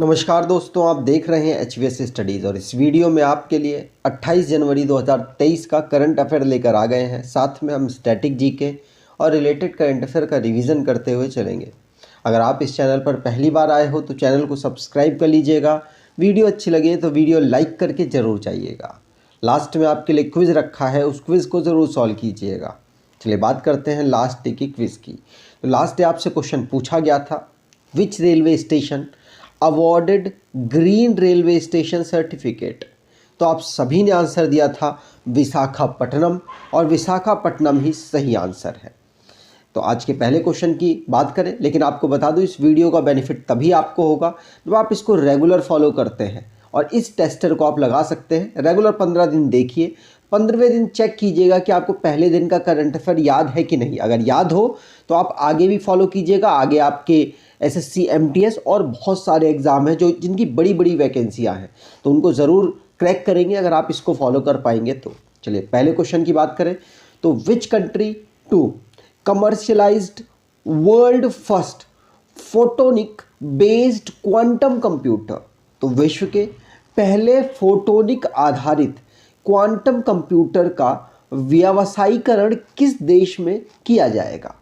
नमस्कार दोस्तों, आप देख रहे हैं एचवीएस स्टडीज़ और इस वीडियो में आपके लिए 28 जनवरी 2023 का करंट अफेयर लेकर आ गए हैं। साथ में हम स्टैटिक जीके और रिलेटेड करंट अफेयर का रिवीजन करते हुए चलेंगे। अगर आप इस चैनल पर पहली बार आए हो तो चैनल को सब्सक्राइब कर लीजिएगा। वीडियो अच्छी लगे तो वीडियो लाइक करके ज़रूर जाइएगा। लास्ट में आपके लिए क्विज़ रखा है, उस क्विज़ को ज़रूर सॉल्व कीजिएगा। चलिए बात करते हैं लास्ट डे की क्विज़ की। तो लास्ट डे आपसे क्वेश्चन पूछा गया था, विच railway station awarded green railway station certificate. तो आप सभी ने आंसर दिया था विशाखापट्टनम, और विशाखापट्टनम ही सही आंसर है। तो आज के पहले क्वेश्चन की बात करें, लेकिन आपको बता दूं इस वीडियो का बेनिफिट तभी आपको होगा जब आप इसको रेगुलर फॉलो करते हैं। और इस टेस्टर को आप लगा सकते हैं रेगुलर 15 दिन देखिए, 15वें दिन चेक कीजिएगा कि आपको पहले दिन का करंट अफेयर याद है कि नहीं। अगर याद हो तो आप आगे भी फॉलो कीजिएगा। आगे आपके एसएससी एमटीएस और बहुत सारे एग्ज़ाम हैं जो जिनकी बड़ी बड़ी वैकेंसियाँ हैं, तो उनको ज़रूर क्रैक करेंगे अगर आप इसको फॉलो कर पाएंगे तो। चलिए पहले क्वेश्चन की बात करें तो which country to commercialized world first photonic based quantum computer. तो विश्व के पहले फोटोनिक आधारित क्वांटम कंप्यूटर का व्यावसायीकरण किस देश में किया जाएगा।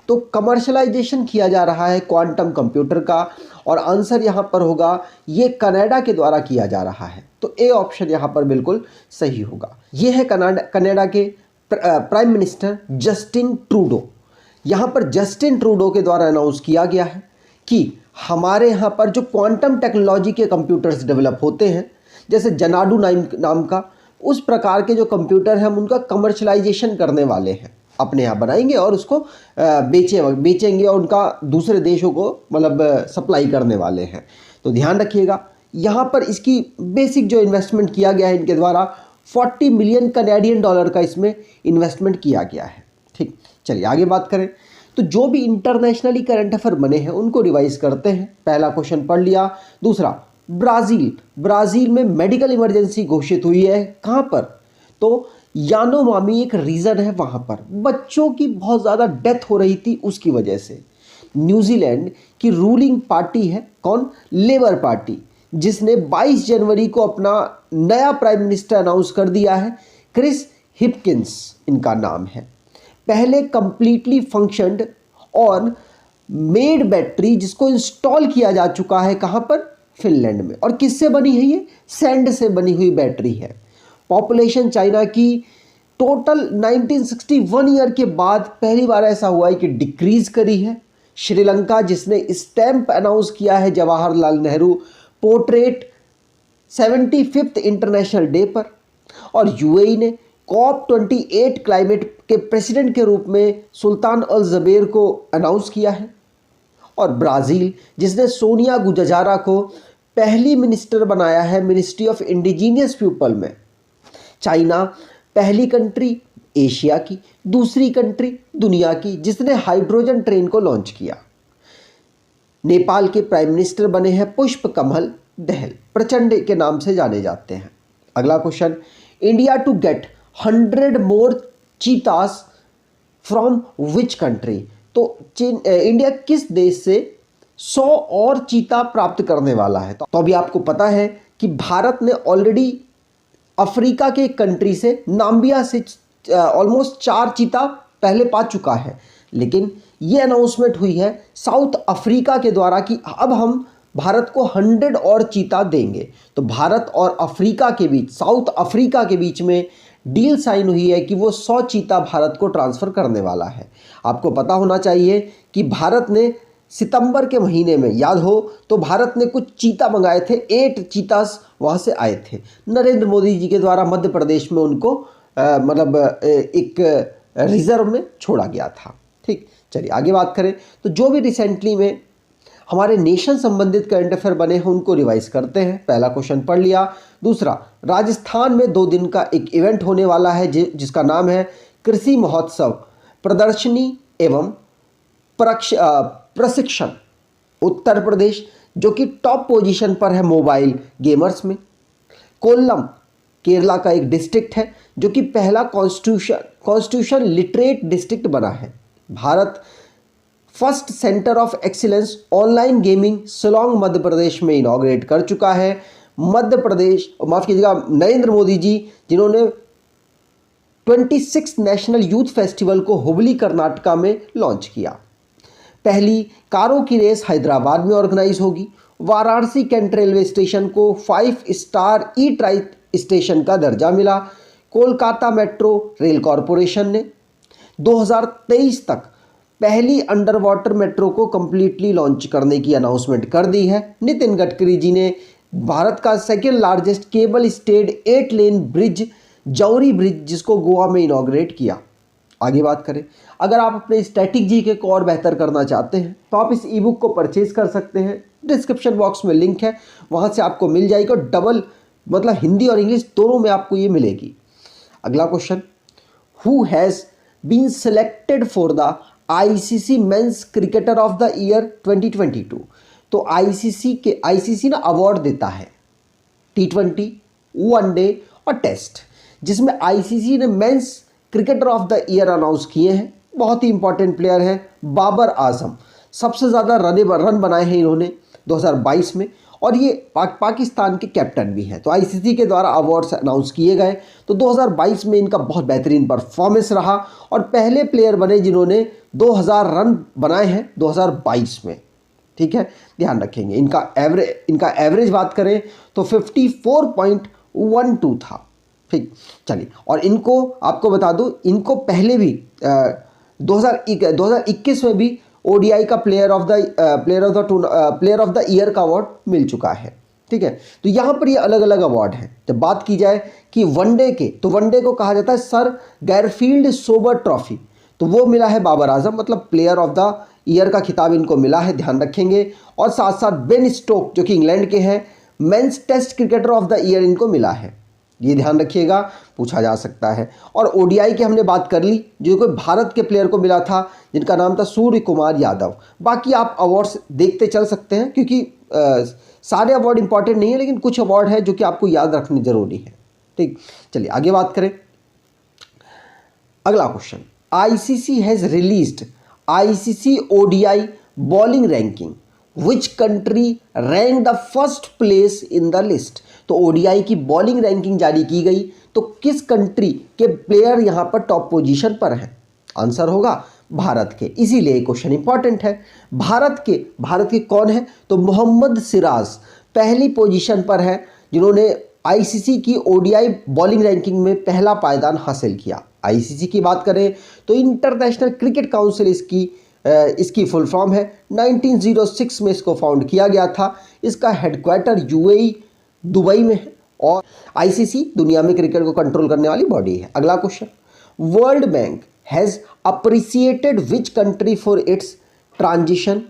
तो कमर्शलाइजेशन किया जा रहा है क्वांटम कंप्यूटर का, और आंसर यहाँ पर होगा ये कनाडा के द्वारा किया जा रहा है। तो ए ऑप्शन यहाँ पर बिल्कुल सही होगा। ये है कनाडा के प्राइम मिनिस्टर जस्टिन ट्रूडो। यहाँ पर जस्टिन ट्रूडो के द्वारा अनाउंस किया गया है कि हमारे यहाँ पर जो क्वांटम टेक्नोलॉजी के कंप्यूटर्स डेवलप होते हैं, जैसे जनाडू नाम का, उस प्रकार के जो कंप्यूटर हैं हम उनका कमर्शलाइजेशन करने वाले हैं, अपने यहाँ बनाएंगे और उसको बेचेंगे और उनका दूसरे देशों को मतलब सप्लाई करने वाले हैं। तो ध्यान रखिएगा यहाँ पर इसकी बेसिक जो इन्वेस्टमेंट किया गया है इनके द्वारा 40 मिलियन कनेडियन डॉलर का इसमें इन्वेस्टमेंट किया गया है। ठीक, चलिए आगे बात करें तो जो भी इंटरनेशनली करंट अफेयर बने हैं उनको रिवाइज करते हैं। पहला क्वेश्चन पढ़ लिया। दूसरा, ब्राज़ील में मेडिकल इमरजेंसी घोषित हुई है। कहाँ पर? तो यानोमामी एक रीजन है, वहाँ पर बच्चों की बहुत ज़्यादा डेथ हो रही थी, उसकी वजह से। न्यूजीलैंड की रूलिंग पार्टी है कौन? लेबर पार्टी, जिसने 22 जनवरी को अपना नया प्राइम मिनिस्टर अनाउंस कर दिया है। क्रिस हिपकिंस इनका नाम है। पहले कंप्लीटली फंक्शनड और मेड बैटरी जिसको इंस्टॉल किया जा चुका है, कहाँ पर? फिनलैंड में। और किससे बनी है ये? सैंड से बनी हुई बैटरी है। पॉपुलेशन चाइना की टोटल 1961 ईयर के बाद पहली बार ऐसा हुआ है कि डिक्रीज करी है। श्रीलंका जिसने स्टैम्प अनाउंस किया है Jawaharlal Nehru portrait 75th international day पर। और यूएई ने COP28 क्लाइमेट के प्रेसिडेंट के रूप में सुल्तान अल जबेर को अनाउंस किया है। और ब्राज़ील जिसने सोनिया गुजजारा को पहली मिनिस्टर बनाया है मिनिस्ट्री ऑफ इंडिजीनियस पीपल में। चाइना पहली कंट्री एशिया की, दूसरी कंट्री दुनिया की जिसने हाइड्रोजन ट्रेन को लॉन्च किया। नेपाल के प्राइम मिनिस्टर बने हैं पुष्प कमल दहल, प्रचंड के नाम से जाने जाते हैं। अगला question, India to get 100 more cheetahs from which country. तो इंडिया किस देश से 100 और चीता प्राप्त करने वाला है? तो अभी आपको पता है कि भारत ने ऑलरेडी अफ्रीका के कंट्री से, नाम्बिया से ऑलमोस्ट 4 चीता पहले पा चुका है। लेकिन ये अनाउंसमेंट हुई है साउथ अफ्रीका के द्वारा कि अब हम भारत को 100 और चीता देंगे। तो भारत और अफ्रीका के बीच, साउथ अफ्रीका के बीच में डील साइन हुई है कि वो 100 चीता भारत को ट्रांसफ़र करने वाला है। आपको पता होना चाहिए कि भारत ने सितंबर के महीने में, याद हो तो भारत ने कुछ चीता मंगाए थे, 8 चीतास वहाँ से आए थे। नरेंद्र मोदी जी के द्वारा मध्य प्रदेश में उनको एक रिजर्व में छोड़ा गया था। ठीक, चलिए आगे बात करें तो जो भी रिसेंटली में हमारे नेशन संबंधित करंट अफेयर बने हैं उनको रिवाइज करते हैं। पहला क्वेश्चन पढ़ लिया। दूसरा, राजस्थान में 2 दिन का एक इवेंट होने वाला है जिसका नाम है कृषि महोत्सव प्रदर्शनी एवं प्रशिक्षण। उत्तर प्रदेश जो कि टॉप पोजीशन पर है मोबाइल गेमर्स में। कोल्लम केरला का एक डिस्ट्रिक्ट है जो कि पहला कॉन्स्टिट्यूशन लिटरेट डिस्ट्रिक्ट बना है। Bharat first centre of excellence online gaming Shillong Madhya Pradesh में इनॉग्रेट कर चुका है। मध्य प्रदेश, माफ कीजिएगा, नरेंद्र मोदी जी, जिन्होंने 26 नेशनल यूथ फेस्टिवल को हुबली कर्नाटका में लॉन्च किया। पहली कारों की रेस हैदराबाद में ऑर्गेनाइज होगी। वाराणसी कैंट रेलवे स्टेशन को 5 स्टार ई ट्राइट स्टेशन का दर्जा मिला। कोलकाता मेट्रो रेल कॉरपोरेशन ने 2023 तक पहली अंडर वाटर मेट्रो को कंप्लीटली लॉन्च करने की अनाउंसमेंट कर दी है। नितिन गडकरी जी ने भारत का second largest cable stayed 8 lane bridge Zuari bridge, जिसको गोवा में इनॉग्रेट किया। आगे बात करें, अगर आप अपने स्टैटिक जीके को और बेहतर करना चाहते हैं तो आप इस ई बुक को परचेज कर सकते हैं। डिस्क्रिप्शन बॉक्स में लिंक है, वहाँ से आपको मिल जाएगा। डबल मतलब हिंदी और इंग्लिश दोनों में आपको ये मिलेगी। अगला question, who has been selected for the ICC men's cricketer of the year 2022। तो आईसीसी ना अवार्ड देता है T20, वनडे और टेस्ट, जिसमें आईसीसी ने mains cricketer of the year announce किए हैं। बहुत ही इंपॉर्टेंट प्लेयर है बाबर आजम, सबसे ज़्यादा रन बनाए हैं इन्होंने 2022 में, और ये पाकिस्तान के कैप्टन भी हैं। तो आईसीसी के द्वारा अवार्ड्स अनाउंस किए गए। तो 2022 में इनका बहुत बेहतरीन परफॉर्मेंस रहा और पहले प्लेयर बने जिन्होंने 2000 रन बनाए हैं 2022 में। ठीक है, ध्यान रखेंगे। इनका एवरेज बात करें तो 54.12 था। ठीक, चलिए, और इनको आपको बता दूं, इनको पहले भी 2021 में भी ओडीआई का प्लेयर ऑफ द ईयर का अवार्ड मिल चुका है। ठीक है, तो यहाँ पर ये अलग अलग अवार्ड हैं। जब बात की जाए कि वनडे के, तो वनडे को कहा जाता है सर गैरफील्ड सोबर ट्रॉफी, तो वो मिला है बाबर आजम, मतलब प्लेयर ऑफ द ईयर का खिताब इनको मिला है, ध्यान रखेंगे। और साथ साथ बेन स्टोक जो कि इंग्लैंड के हैं, men's test cricketer of the year इनको मिला है, ये ध्यान रखिएगा, पूछा जा सकता है। और ओडीआई की हमने बात कर ली, जो कोई भारत के प्लेयर को मिला था जिनका नाम था सूर्य कुमार यादव। बाकी आप अवार्ड्स देखते चल सकते हैं, क्योंकि सारे अवार्ड इंपॉर्टेंट नहीं है, लेकिन कुछ अवार्ड है जो कि आपको याद रखने जरूरी है। ठीक, चलिए आगे बात करें। अगला question, ICC has released ICC ODI bowling ranking, which country rank the first place in the list. तो ओडीआई की बॉलिंग रैंकिंग जारी की गई, तो किस कंट्री के प्लेयर यहां पर टॉप पोजीशन पर हैं? आंसर होगा भारत के, इसीलिए क्वेश्चन इंपॉर्टेंट है। भारत के कौन है? तो मोहम्मद सिराज पहली पोजीशन पर है, जिन्होंने आईसीसी की ओडीआई बॉलिंग रैंकिंग में पहला पायदान हासिल किया। आईसीसी की बात करें तो इंटरनेशनल क्रिकेट काउंसिल इसकी फुल फॉर्म है। 1906 में इसको फाउंड किया गया था। इसका हेडक्वार्टर यूएई दुबई में है, और आईसीसी दुनिया में क्रिकेट को कंट्रोल करने वाली बॉडी है। अगला question, World Bank has appreciated which country for its transition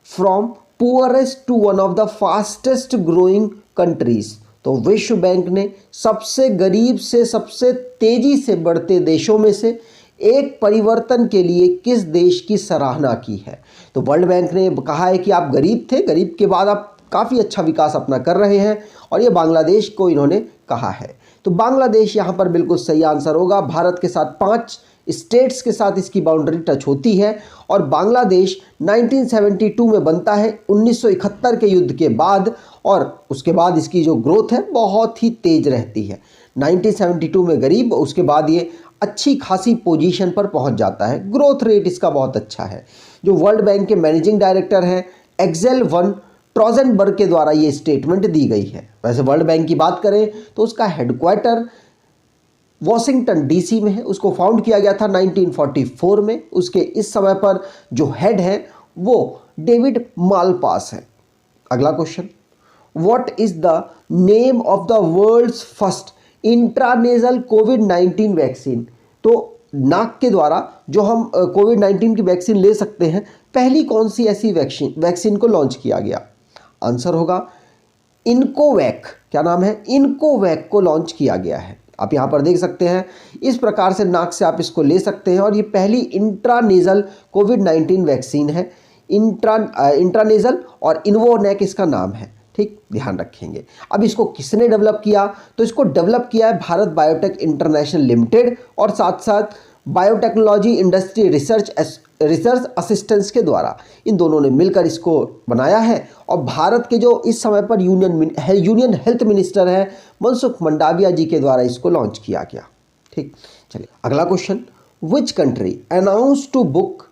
from poorest to one of the fastest growing countries. तो विश्व बैंक ने सबसे गरीब से सबसे तेजी से बढ़ते देशों में से एक परिवर्तन के लिए किस देश की सराहना की है? तो वर्ल्ड बैंक ने कहा है कि आप गरीब थे, गरीब के बाद आप काफ़ी अच्छा विकास अपना कर रहे हैं, और ये बांग्लादेश को इन्होंने कहा है। तो बांग्लादेश यहाँ पर बिल्कुल सही आंसर होगा। भारत के साथ 5 स्टेट्स के साथ इसकी बाउंड्री टच होती है, और बांग्लादेश 1972 में बनता है, 1971 के युद्ध के बाद, और उसके बाद इसकी जो ग्रोथ है बहुत ही तेज रहती है। 1972 में गरीब, उसके बाद ये अच्छी खासी पोजीशन पर पहुंच जाता है। ग्रोथ रेट इसका बहुत अच्छा है। जो वर्ल्ड बैंक के मैनेजिंग डायरेक्टर हैं एक्सेल वन ट्रोजनबर्ग के द्वारा ये स्टेटमेंट दी गई है। वैसे वर्ल्ड बैंक की बात करें तो उसका हेडक्वार्टर वॉशिंगटन डीसी में है। उसको फाउंड किया गया था 1944 में। उसके इस समय पर जो हेड है वो डेविड मालपास है। अगला question, what is the name of the world's first intranasal कोविड-19 वैक्सीन। तो नाक के द्वारा जो हम कोविड-19 की वैक्सीन ले सकते हैं, पहली कौन सी ऐसी वैक्सीन को लॉन्च किया गया? आंसर होगा इनकोवैक। क्या नाम है? इनकोवैक को लॉन्च किया गया है। आप यहाँ पर देख सकते हैं, इस प्रकार से नाक से आप इसको ले सकते हैं, और ये पहली इंट्रानेजल कोविड-19 वैक्सीन है। इंट्रानेजल और इन्वोनैक इसका नाम है। ठीक, ध्यान रखेंगे। अब इसको किसने डेवलप किया? तो इसको डेवलप किया है भारत बायोटेक इंटरनेशनल लिमिटेड, और साथ साथ बायोटेक्नोलॉजी इंडस्ट्री रिसर्च असिस्टेंस के द्वारा इन दोनों ने मिलकर इसको बनाया है। और भारत के जो इस समय पर यूनियन हेल्थ मिनिस्टर है मनसुख मंडाविया जी के द्वारा इसको लॉन्च किया गया। ठीक, चलिए अगला question, which country announce to book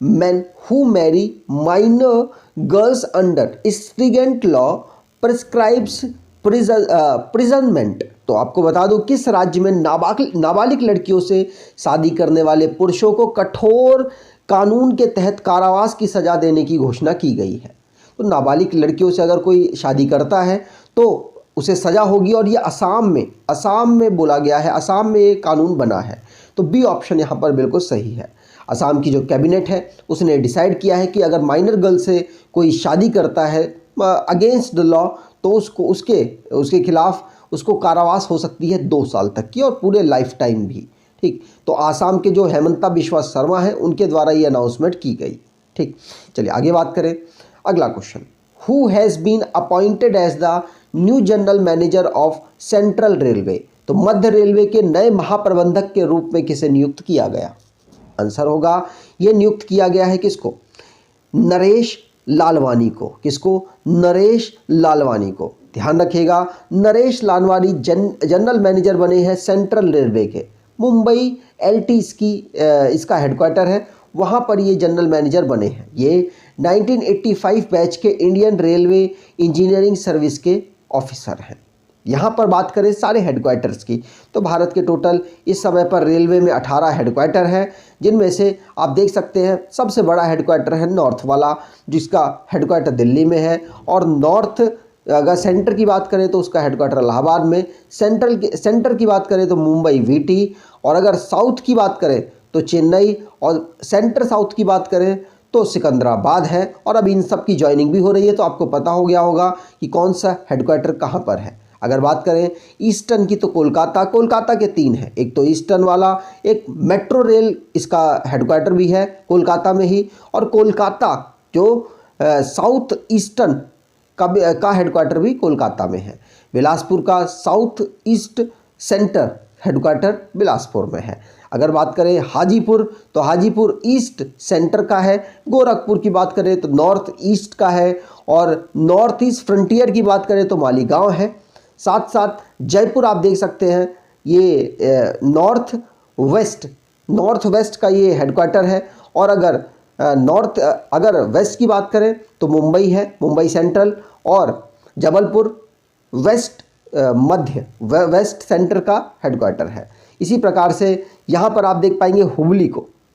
men who marry minor girls under stringent law prescribes imprisonment। तो आपको बता दूं किस राज्य में नाबालिग लड़कियों से शादी करने वाले पुरुषों को कठोर कानून के तहत कारावास की सजा देने की घोषणा की गई है। तो नाबालिग लड़कियों से अगर कोई शादी करता है तो उसे सजा होगी, और ये असम में बोला गया है, असम में ये कानून बना है। तो बी ऑप्शन यहाँ पर बिल्कुल सही है। असम की जो कैबिनेट है उसने डिसाइड किया है कि अगर माइनर गर्ल से कोई शादी करता है अगेंस्ट द लॉ तो उसके खिलाफ उसको कारावास हो सकती है 2 साल तक की, और पूरे लाइफ टाइम भी। ठीक, तो आसाम के जो हेमंता बिश्वा शर्मा हैं उनके द्वारा ये अनाउंसमेंट की गई। ठीक, चलिए आगे बात करें। अगला question, who has been appointed as the new general manager of central railway. तो मध्य रेलवे के नए महाप्रबंधक के रूप में किसे नियुक्त किया गया? आंसर होगा ये नियुक्त किया गया है किसको? नरेश लालवानी को। किसको? नरेश लालवानी को। ध्यान रखिएगा, नरेश लालवानी जनरल मैनेजर बने हैं सेंट्रल रेलवे के। मुंबई एलटी इसका हेडक्वार्टर है, वहाँ पर ये जनरल मैनेजर बने हैं। ये 1985 बैच के इंडियन रेलवे इंजीनियरिंग सर्विस के ऑफिसर हैं। यहाँ पर बात करें सारे हेडक्वार्टर्स की, तो भारत के टोटल इस समय पर रेलवे में 18 हेडक्वार्टर हैं, जिनमें से आप देख सकते हैं सबसे बड़ा हेडक्वार्टर है नॉर्थ वाला, जिसका हेडक्वार्टर दिल्ली में है। और नॉर्थ अगर सेंटर की बात करें तो उसका हेडक्वार्टर इलाहाबाद में, सेंटर की बात करें तो मुंबई वीटी, और अगर साउथ की बात करें तो चेन्नई, और सेंटर साउथ की बात करें तो सिकंदराबाद है। और अब इन सब की ज्वाइनिंग भी हो रही है, तो आपको पता हो गया होगा कि कौन सा हेडक्वार्टर कहाँ पर है। अगर बात करें ईस्टर्न की तो कोलकाता के 3 हैं। एक तो ईस्टर्न वाला, एक मेट्रो रेल इसका हेडक्वार्टर भी है कोलकाता में ही, और कोलकाता जो साउथ ईस्टर्न का हेडक्वार्टर भी कोलकाता में है। बिलासपुर का south east centre headquarter Bilaspur में है। अगर बात करें हाजीपुर तो हाजीपुर ईस्ट सेंटर का है। गोरखपुर की बात करें तो नॉर्थ ईस्ट का है, और नॉर्थ ईस्ट फ्रंटियर की बात करें तो मालीगांव है। साथ साथ जयपुर आप देख सकते हैं, ये नॉर्थ वेस्ट का ये हेडक्वार्टर है। और अगर वेस्ट की बात करें तो मुंबई है, मुंबई सेंट्रल, और जबलपुर वेस्ट सेंटर का हेडक्वार्टर है। इसी प्रकार से यहाँ पर आप देख पाएंगे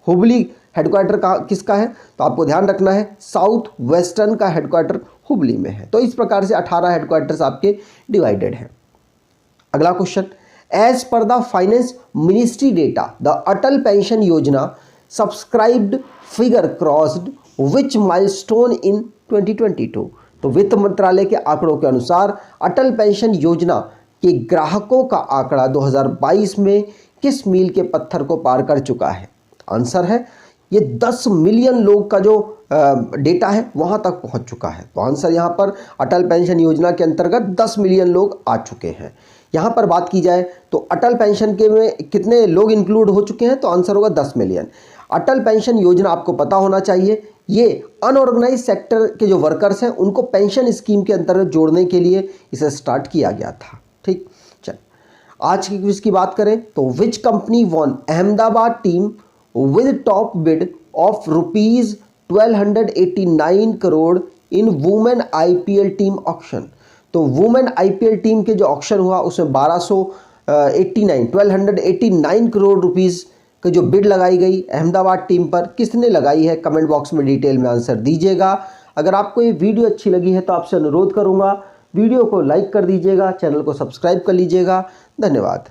हुबली हेडक्वार्टर किसका है, तो आपको ध्यान रखना है साउथ वेस्टर्न का हेडक्वार्टर हुबली में है। तो इस प्रकार से 18 हेडक्वार्टर्स आपके डिवाइडेड हैं। अगला question, as per the finance ministry data the Atal pension Yojana subscribed figure crossed which milestone in 2022। तो वित्त मंत्रालय के आंकड़ों के अनुसार अटल पेंशन योजना के ग्राहकों का आंकड़ा 2022 में किस मील के पत्थर को पार कर चुका है? आंसर है ये 10 मिलियन लोग का जो डेटा है वहाँ तक पहुँच चुका है। तो आंसर यहाँ पर अटल पेंशन योजना के अंतर्गत 10 मिलियन लोग आ चुके हैं। यहाँ पर बात की जाए तो अटल पेंशन के में कितने लोग इंक्लूड हो चुके हैं, तो आंसर होगा 10 मिलियन। अटल पेंशन योजना आपको पता होना चाहिए, ये अनऑर्गेनाइज सेक्टर के जो वर्कर्स हैं उनको पेंशन स्कीम के अंतर्गत जोड़ने के लिए इसे स्टार्ट किया गया था। ठीक, चल आज की क्विज की बात करें तो which company won Ahmedabad team with top bid of ₹1289 crore in women IPL team auction. तो वुमेन IPL टीम के जो ऑक्शन हुआ उसमें 1289 करोड़ रुपीज़ की जो बिड लगाई गई अहमदाबाद टीम पर, किसने लगाई है? कमेंट बॉक्स में डिटेल में आंसर दीजिएगा। अगर आपको ये वीडियो अच्छी लगी है तो आपसे अनुरोध करूंगा वीडियो को लाइक कर दीजिएगा, चैनल को सब्सक्राइब कर लीजिएगा। धन्यवाद।